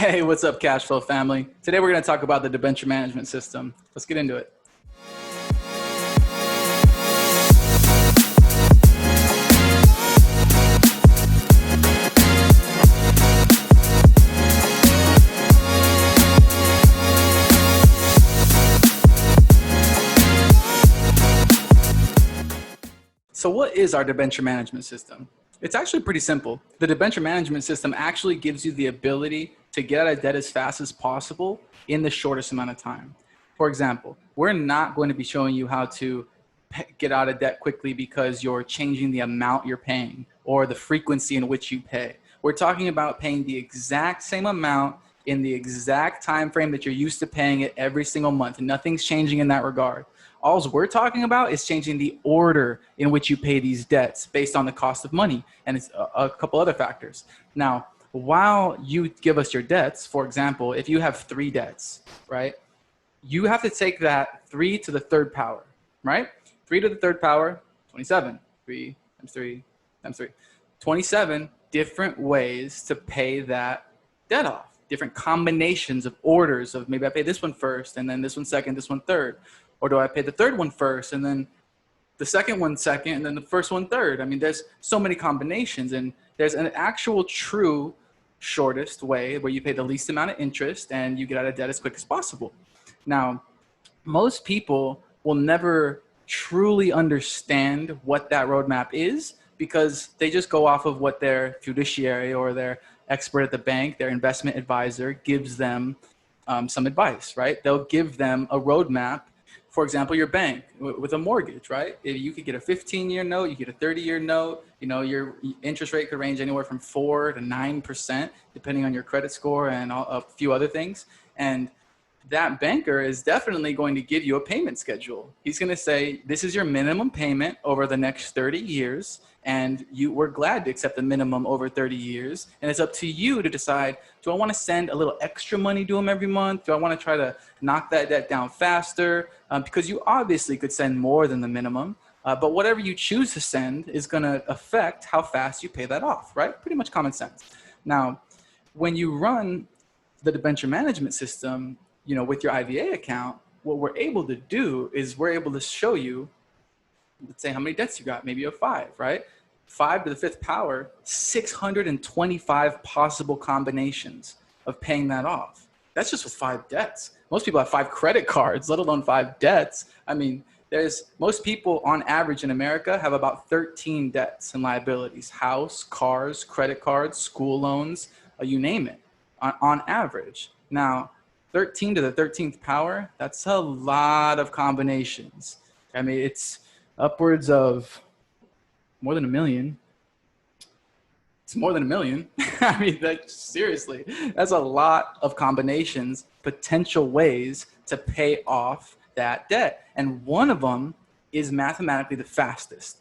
Hey, what's up, cash flow family? Today we're going to talk about the debenture management system. Let's get into it. So what is our debenture management system? It's actually pretty simple. The debenture management system actually gives you the ability to get out of debt as fast as possible in the shortest amount of time. For example, we're not going to be showing you how to get out of debt quickly because you're changing the amount you're paying or the frequency in which you pay. We're talking about paying the exact same amount in the exact time frame that you're used to paying it every single month. Nothing's changing in that regard. All we're talking about is changing the order in which you pay these debts based on the cost of money and it's a couple other factors. Now, while you give us your debts, for example, if you have 3 debts, right, you have to take that 3 to the third power, right? 3 to the third power, 27. 3 times 3 times 3. 27 different ways to pay that debt off. Different combinations of orders of maybe I pay this one first and then this one second, this one third. Or do I pay the third one first and then the second one second and then the first one third? I mean, there's so many combinations, and there's an actual true shortest way where you pay the least amount of interest and you get out of debt as quick as possible. Now, most people will never truly understand what that roadmap is because they just go off of what their fiduciary or their expert at the bank, their investment advisor, gives them some advice, right? They'll give them a roadmap. For example, your bank with a mortgage, right? If you could get a 15-year note, you get a 30-year note, you know, your interest rate could range anywhere from 4 to 9%, depending on your credit score and a few other things. And that banker is definitely going to give you a payment schedule. He's going to say, this is your minimum payment over the next 30 years. And we're glad to accept the minimum over 30 years. And it's up to you to decide, do I want to send a little extra money to him every month? Do I want to try to knock that debt down faster? Because you obviously could send more than the minimum. But whatever you choose to send is going to affect how fast you pay that off, right? Pretty much common sense. Now, when you run the debenture management system, you know, with your IVA account, what we're able to do is we're able to show you, let's say how many debts you got. Maybe you have 5, right? 5 to the 5th power, 625 possible combinations of paying that off. That's just with 5 debts. Most people have 5 credit cards, let alone 5 debts. I mean, most people on average in America have about 13 debts and liabilities: house, cars, credit cards, school loans, you name it, on average. Now, 13 to the 13th power, that's a lot of combinations. I mean, it's upwards of more than 1 million. It's more than 1 million. I mean, seriously, that's a lot of combinations, potential ways to pay off that debt. And one of them is mathematically the fastest.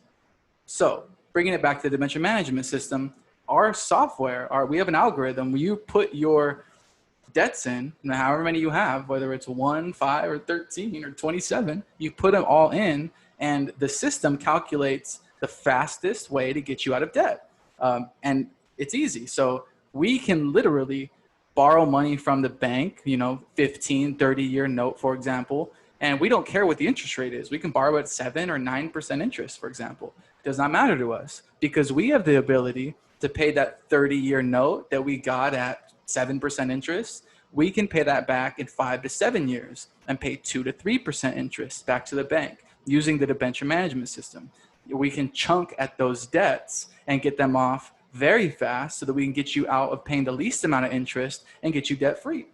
So bringing it back to the debenture management system, our software, we have an algorithm where you put your debts in, however many you have, whether it's 1, 5, or 13, or 27, you put them all in, and the system calculates the fastest way to get you out of debt. And it's easy. So we can literally borrow money from the bank, 15, 30-year note, for example, and we don't care what the interest rate is. We can borrow at 7 or 9% interest, for example. It does not matter to us because we have the ability to pay that 30-year note that we got at 7% interest. We can pay that back in 5 to 7 years and pay 2 to 3% interest back to the bank using the debenture management system. We can chunk at those debts and get them off very fast so that we can get you out of paying the least amount of interest and get you debt free.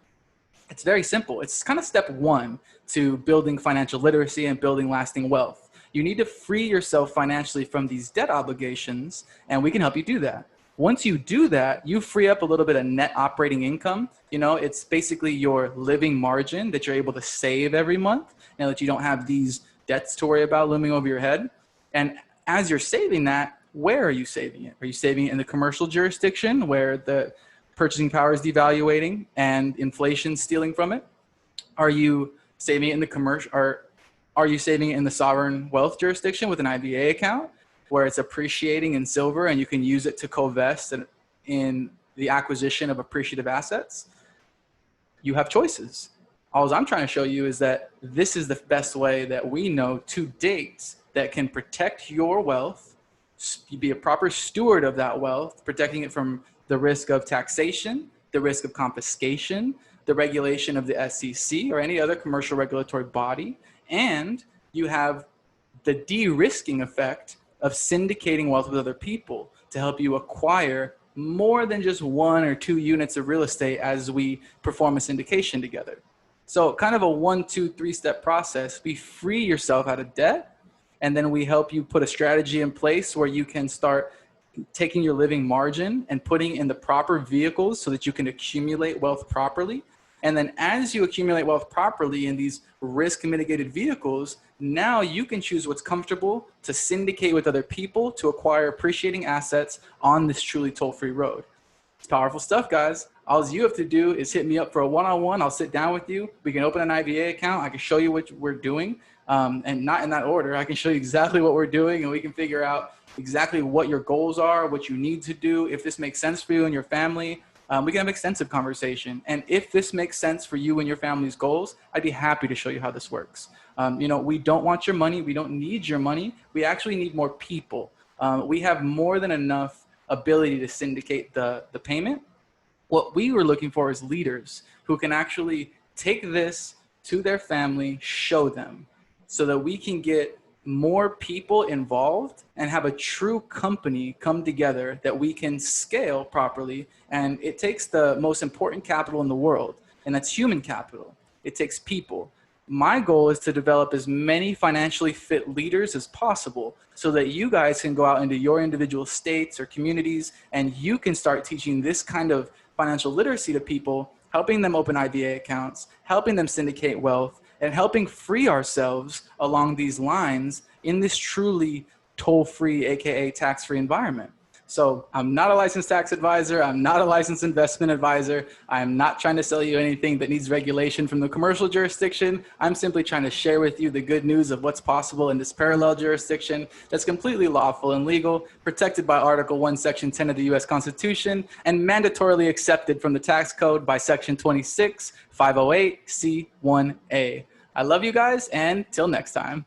It's very simple. It's kind of step 1 to building financial literacy and building lasting wealth. You need to free yourself financially from these debt obligations, and we can help you do that. Once you do that, you free up a little bit of net operating income. It's basically your living margin that you're able to save every month now that you don't have these debts to worry about looming over your head. And as you're saving that, where are you saving it? Are you saving it in the commercial jurisdiction where the purchasing power is devaluating and inflation stealing from it? Are you saving it in the commercial, or are you saving it in the sovereign wealth jurisdiction with an IVA account where it's appreciating in silver and you can use it to co-invest in the acquisition of appreciative assets? you have choices. All I'm trying to show you is that this is the best way that we know to date that can protect your wealth, be a proper steward of that wealth, protecting it from the risk of taxation, the risk of confiscation, the regulation of the SEC or any other commercial regulatory body, and you have the de-risking effect of syndicating wealth with other people to help you acquire more than just 1 or 2 units of real estate as we perform a syndication together. So kind of a 1, 2, 3-step process. We free yourself out of debt, and then we help you put a strategy in place where you can start taking your living margin and putting in the proper vehicles so that you can accumulate wealth properly. And then as you accumulate wealth properly in these risk mitigated vehicles, now you can choose what's comfortable to syndicate with other people to acquire appreciating assets on this truly toll-free road. It's powerful stuff, guys. All you have to do is hit me up for a one-on-one. I'll sit down with you. We can open an IVA account. I can show you what we're doing, and not in that order. I can show you exactly what we're doing, and we can figure out exactly what your goals are, what you need to do, if this makes sense for you and your family. We can have extensive conversation. And if this makes sense for you and your family's goals, I'd be happy to show you how this works. We don't want your money. We don't need your money. We actually need more people. We have more than enough ability to syndicate the payment. What we were looking for is leaders who can actually take this to their family, show them, so that we can get more people involved and have a true company come together that we can scale properly. And it takes the most important capital in the world, and that's human capital. It takes people. My goal is to develop as many financially fit leaders as possible so that you guys can go out into your individual states or communities and you can start teaching this kind of financial literacy to people, helping them open IVA accounts, helping them syndicate wealth, and helping free ourselves along these lines in this truly toll-free, AKA tax-free environment. So I'm not a licensed tax advisor. I'm not a licensed investment advisor. I'm not trying to sell you anything that needs regulation from the commercial jurisdiction. I'm simply trying to share with you the good news of what's possible in this parallel jurisdiction that's completely lawful and legal, protected by Article 1, Section 10 of the U.S. Constitution, and mandatorily accepted from the tax code by Section 26, 508, C1A. I love you guys, and till next time.